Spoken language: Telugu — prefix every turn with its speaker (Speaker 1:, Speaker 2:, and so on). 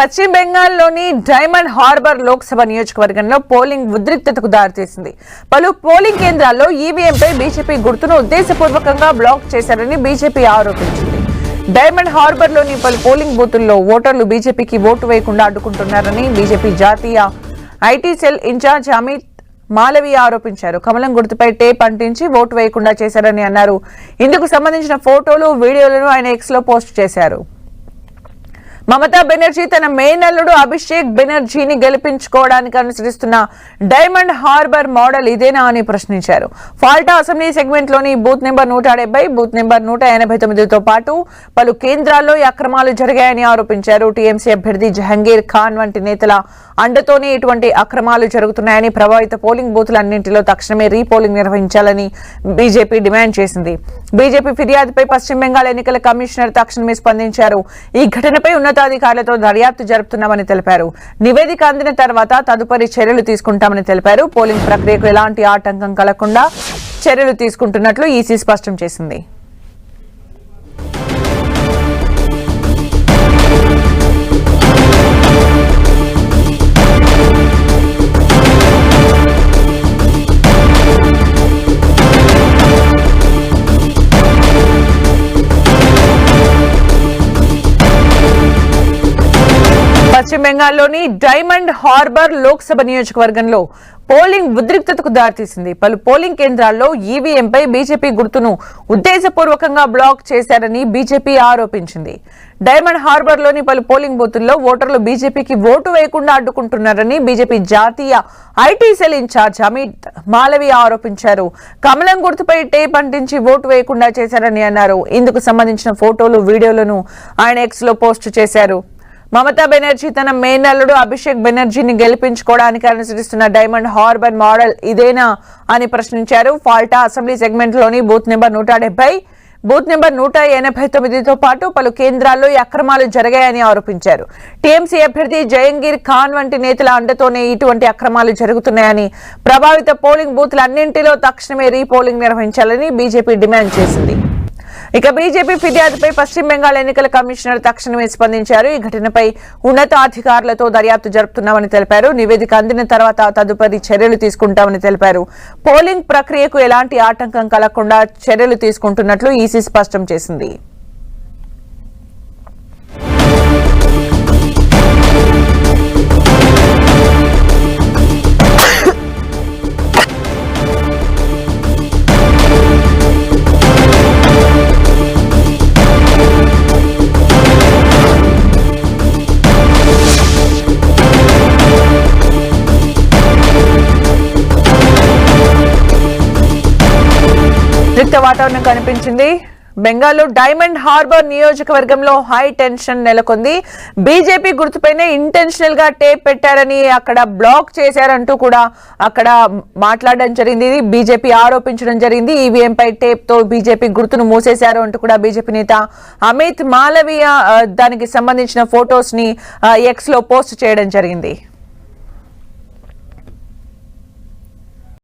Speaker 1: పశ్చిమ బెంగాల్లోని డైమండ్ హార్బర్ లోక్సభ నియోజకవర్గంలో పోలింగ్ ఉద్రిక్తతకు దారితీసింది. పలు పోలింగ్ కేంద్రాల్లో ఈవీఎంపై బీజేపీ గుర్తును ఉద్దేశపూర్వకంగా బ్లాక్ చేశారని బీజేపీ ఆరోపించింది. డైమండ్ హార్బర్లోని పలు పోలింగ్ బూతుల్లో ఓటర్లు బీజేపీకి ఓటు వేయకుండా అడ్డుకుంటున్నారని బీజేపీ జాతీయ IT cell in-charge Amit Malviya ఆరోపించారు. కమలం గుర్తుపై టేప్ అంటించి ఓటు వేయకుండా చేశారని అన్నారు. ఇందుకు సంబంధించిన ఫోటోలు, వీడియోలను ఆయన ఎక్స్ లో పోస్ట్ చేశారు. మమతా బెనర్జీ తన మేనల్లుడు అభిషేక్ బెనర్జీని గెలిపించుకోవడానికి అనుసరిస్తున్న డైమండ్ హార్బర్ మోడల్ ఇదేనా అని ప్రశ్నించారు. ఫాల్టా అసెంబ్లీ సెగ్మెంట్ లోని బూత్ నెంబర్ 170, బూత్ నెంబర్ 189తో పాటు పలు కేంద్రాల్లో అక్రమాలు జరిగాయని ఆరోపించారు. టీఎంసీ అభ్యర్థి జహంగీర్ ఖాన్ వంటి నేతల అండతోనే ఇటువంటి అక్రమాలు జరుగుతున్నాయని, ప్రభావిత పోలింగ్ బూతులన్నింటిలో తక్షణమే రీపోలింగ్ నిర్వహించాలని బీజేపీ డిమాండ్ చేసింది. బీజేపీ ఫిర్యాదుపై పశ్చిమ బెంగాల్ ఎన్నికల కమిషనర్ తక్షణమే స్పందించారు. ఈ ఘటనపై ఉన్నతాధికారులతో దర్యాప్తు జరుపుతున్నామని తెలిపారు. నివేదిక అందిన తర్వాత తదుపరి చర్యలు తీసుకుంటామని తెలిపారు. పోలింగ్ ప్రక్రియకు ఎలాంటి ఆటంకం కలగకుండా చర్యలు తీసుకుంటున్నట్లు ఈసీ స్పష్టం చేసింది. పశ్చిమ బెంగాల్లోని డైమండ్ హార్బర్ లోక్సభ నియోజకవర్గంలో పోలింగ్ ఉద్రిక్తతకు దారితీసింది. పలు పోలింగ్ కేంద్రాల్లో ఈవీఎంపై బీజేపీ గుర్తును ఉద్దేశపూర్వకంగా బ్లాక్ చేశారని బీజేపీ ఆరోపించింది. డైమండ్ హార్బర్లోని పలు పోలింగ్ బూతుల్లో ఓటర్లు బీజేపీకి ఓటు వేయకుండా అడ్డుకుంటున్నారని బీజేపీ జాతీయ IT cell in-charge Amit Malviya ఆరోపించారు. కమలం గుర్తుపై టేప్ అంటించి ఓటు వేయకుండా చేశారని అన్నారు. ఇందుకు సంబంధించిన ఫోటోలు, వీడియోలను ఆయన ఎక్స్ లో పోస్ట్ చేశారు. మమతా బెనర్జీ తన మేనల్లుడు అభిషేక్ బెనర్జీని గెలిపించుకోవడానికి అనుసరిస్తున్న డైమండ్ హార్బర్ మోడల్ ఇదేనా అని ప్రశ్నించారు. ఫాల్టా అసెంబ్లీ సెగ్మెంట్ లోని బూత్ నెంబర్ 170, బూత్ నెంబర్ 189తో పాటు పలు కేంద్రాల్లో అక్రమాలు జరిగాయని ఆరోపించారు. టీఎంసీ అభ్యర్థి జహంగీర్ ఖాన్ వంటి నేతల అండతోనే ఇటువంటి అక్రమాలు జరుగుతున్నాయని, ప్రభావిత పోలింగ్ బూత్లన్నింటిలో తక్షణమే రీపోలింగ్ నిర్వహించాలని బీజేపీ డిమాండ్ చేసింది. ఇక బీజేపీ ఫిర్యాదుపై పశ్చిమ బెంగాల్ ఎన్నికల కమిషనర్ తక్షణమే స్పందించారు. ఈ ఘటనపై ఉన్నతాధికారులతో దర్యాప్తు జరుపుతున్నామని తెలిపారు. నివేదిక అందిన తర్వాత తదుపరి చర్యలు తీసుకుంటామని తెలిపారు. పోలింగ్ ప్రక్రియకు ఎలాంటి ఆటంకం కలగకుండా చర్యలు తీసుకుంటున్నట్లు ఈసీ స్పష్టం చేసింది. వాతావరణం కనిపించింది. బెంగాల్లో డైమండ్ హార్బర్ నియోజకవర్గంలో హై టెన్షన్ నెలకొంది. బీజేపీ గుర్తుపైనే ఇంటెన్షనల్ గా టేప్ పెట్టారని, అక్కడ బ్లాక్ చేశారంటూ కూడా అక్కడ మాట్లాడడం జరిగింది. బీజేపీ ఆరోపించడం జరిగింది. ఈవీఎం పై టేప్ తో బీజేపీ గుర్తును మూసేశారు అంటూ కూడా బీజేపీ నేత అమిత్ మాలవీయ దానికి సంబంధించిన ఫొటోస్ ని ఎక్స్ లో పోస్ట్ చేయడం జరిగింది.